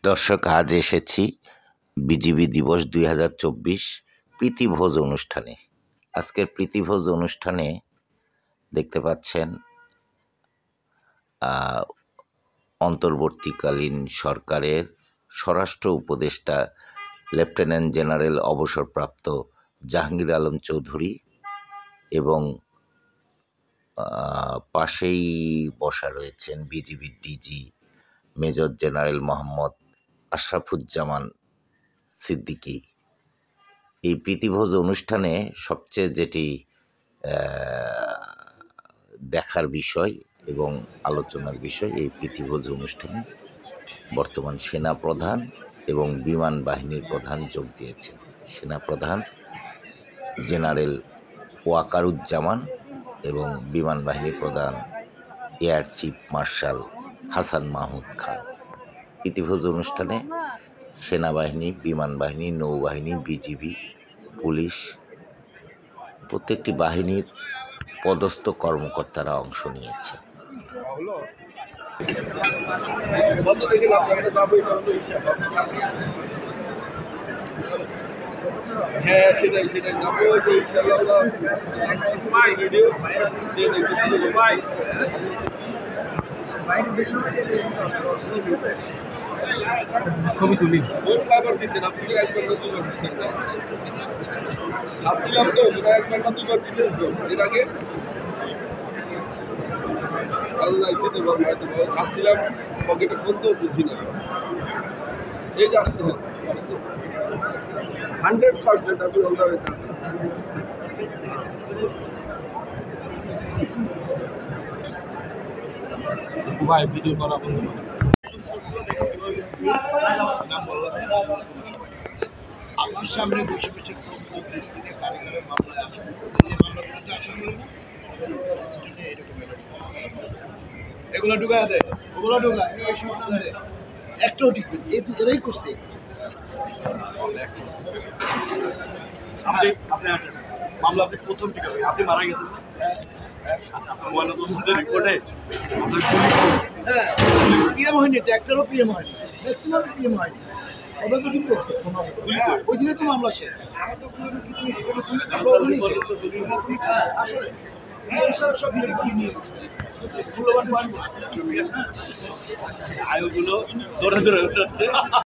দর্শক, আজ এসেছি বিজিবি দিবস ২০২৪ প্রীতিভোজ অনুষ্ঠানে। আজকের প্রীতিভোজ অনুষ্ঠানে দেখতে পাচ্ছেন অন্তর্বর্তীকালীন সরকারের স্বরাষ্ট্র উপদেষ্টা লেফটেন্যান্ট জেনারেল অবসরপ্রাপ্ত জাহাঙ্গীর আলম চৌধুরী এবং পাশেই বসা রয়েছেন বিজিবির DG major general Mohammad Ashrafuzzaman Siddiqui. এই প্রীতিভোজ অনুষ্ঠানে সবচেয়ে যেটি দেখার বিষয় এবং আলোচনার বিষয়, এই প্রীতিভোজ অনুষ্ঠানে বর্তমান সেনাপ্রধান এবং বিমান বাহিনীর প্রধান যোগ দিয়েছেন। সেনাপ্রধান জেনারেল ওয়াকারুজ্জামান এবং বিমান বাহিনী প্রধান air chief marshal Hasan Mahmud Khan. প্রীতিভোজ অনুষ্ঠানে সেনাবাহিনী, বিমান বাহিনী, নৌবাহিনী, বিজিবি, পুলিশ, প্রত্যেকটি বাহিনীর পদস্থ কর্মকর্তারা অংশ নিয়েছেন। হ্যাঁ, সেটাই যাবো ছবি তুলি দিচ্ছেন আপনি একবার না দুবার দিচ্ছেন না? ভাবছিলাম তো মনে হয় একবার না দুবার দিচ্ছেন তো এর আগে। আল্লাহ দিতে পারবো হয়তো, ভাবছিলাম পকেটে ফোন তো বুঝি না। এই যে আসতে হবে 100% আপনি অলরাউন্ডার হয়ে থাকবেন। ভাই ভিডিও করা বন্ধ করে আপনার সামনে বসে বসে কারিগরের মামলায় আছে, এগুলো ঢুকা দেয়, ওগুলো ঢুকা একটাও ঠিক এরাই করছে। আপনি মামলা আপনি প্রথম ঠিক আছে, আপনি মারা গেছেন পিএম হয়নি, তো একটারও পিএম হয়নি, ম্যাক্সিমাম পিএম হয়নি। ওটা তো ঠিক করছে, ওই দিনে তো মামলা শেষ। আসলে সব আয়োগুলো ধরে ধরে উঠাচ্ছে।